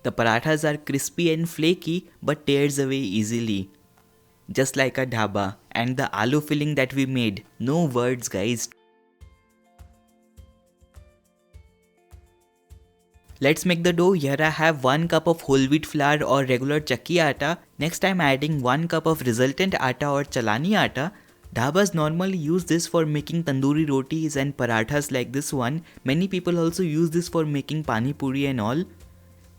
The parathas are crispy and flaky but tears away easily. Just like a dhaba. And the aloo filling that we made. No words guys. Let's make the dough. Here I have 1 cup of whole wheat flour or regular chakki atta. Next I'm adding 1 cup of resultant atta or Chalani atta. Dhabas normally use this for making tandoori rotis and parathas like this one. Many people also use this for making pani puri and all.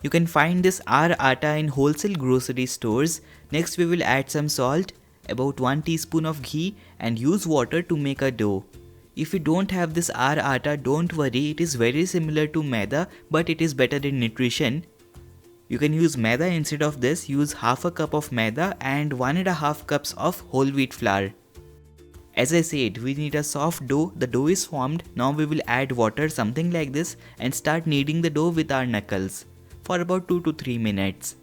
You can find this R Atta in wholesale grocery stores. Next we will add some salt, about 1 teaspoon of ghee and use water to make a dough. If you don't have this R Atta, don't worry, it is very similar to maida but it is better in nutrition. You can use maida instead of this. Use half a cup of maida and 1.5 cups of whole wheat flour. As I said, we need a soft dough. The dough is formed. Now we will add water, something like this, and start kneading the dough with our knuckles for about 2 to 3 minutes.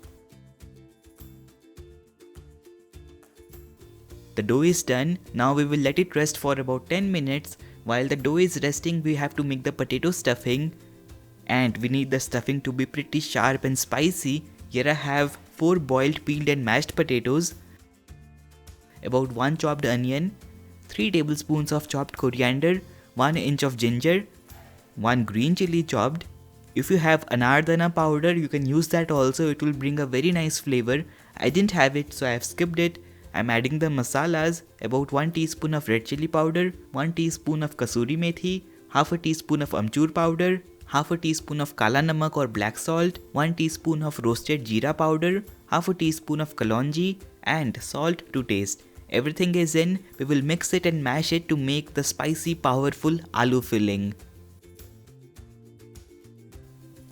The dough is done. Now we will let it rest for about 10 minutes. While the dough is resting, we have to make the potato stuffing. And we need the stuffing to be pretty sharp and spicy. Here I have 4 boiled, peeled and mashed potatoes, about 1 chopped onion, 3 tablespoons of chopped coriander, 1 inch of ginger, 1 green chilli chopped. If you have anardana powder, you can use that also. It will bring a very nice flavor. I didn't have it, so I have skipped it. I'm adding the masalas, about 1 teaspoon of red chilli powder, 1 teaspoon of Kasoori methi, half a teaspoon of Amchur powder, half a teaspoon of kala namak or black salt, 1 teaspoon of roasted Jeera powder, half a teaspoon of Kalonji and salt to taste. Everything is in. We will mix it and mash it to make the spicy powerful aloo filling.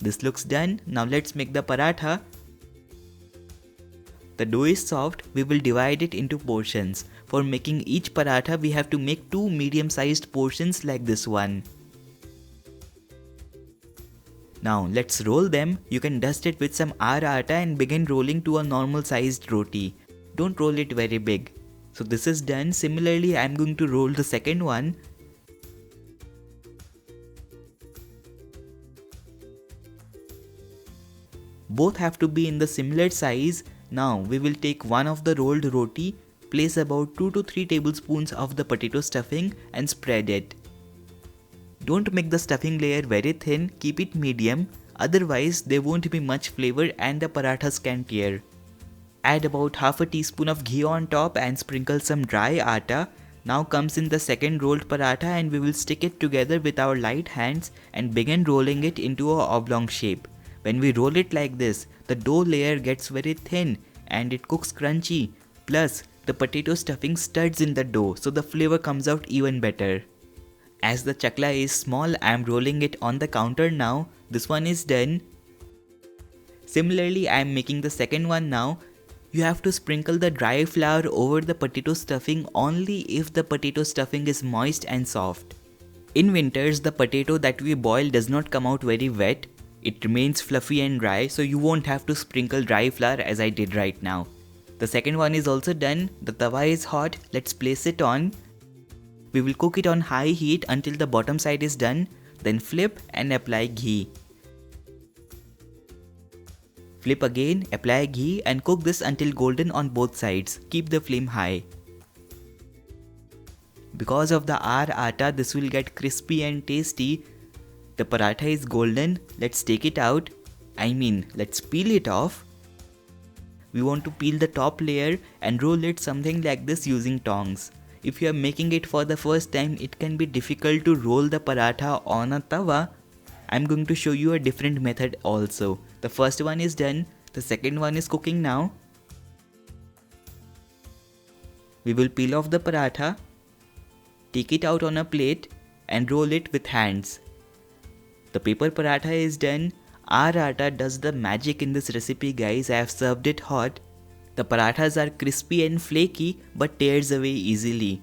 This looks done. Now let's make the paratha. The dough is soft. We will divide it into portions. For making each paratha, we have to make 2 medium-sized portions like this one. Now let's roll them. You can dust it with some R Atta and begin rolling to a normal sized roti. Don't roll it very big. So this is done. Similarly, I am going to roll the second one. Both have to be in the similar size. Now we will take one of the rolled roti, place about 2 to 3 tablespoons of the potato stuffing and spread it. Don't make the stuffing layer very thin, keep it medium, otherwise there won't be much flavor and the parathas can tear. Add about half a teaspoon of ghee on top and sprinkle some dry atta. Now comes in the second rolled paratha and we will stick it together with our light hands and begin rolling it into a oblong shape. When we roll it like this, the dough layer gets very thin and it cooks crunchy. Plus, the potato stuffing studs in the dough, so the flavor comes out even better. As the chakla is small, I am rolling it on the counter now. This one is done. Similarly, I am making the second one now. You have to sprinkle the dry flour over the potato stuffing only if the potato stuffing is moist and soft. In winters, the potato that we boil does not come out very wet. It remains fluffy and dry, so you won't have to sprinkle dry flour as I did right now. The second one is also done. The tawa is hot. Let's place it on. We will cook it on high heat until the bottom side is done. Then flip and apply ghee. Flip again, apply ghee and cook this until golden on both sides. Keep the flame high. Because of the R Atta, this will get crispy and tasty. The paratha is golden. Let's take it out. Let's peel it off. We want to peel the top layer and roll it something like this using tongs. If you are making it for the first time, it can be difficult to roll the paratha on a tawa. I'm going to show you a different method also. The first one is done. The second one is cooking now. We will peel off the paratha, take it out on a plate and roll it with hands. The paper paratha is done. R Atta does the magic in this recipe guys. I have served it hot. The parathas are crispy and flaky but tears away easily.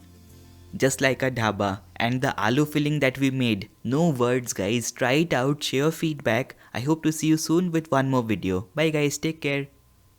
Just like a dhaba. And the aloo filling that we made. No words guys. Try it out, share feedback. I hope to see you soon with one more video. Bye guys, take care.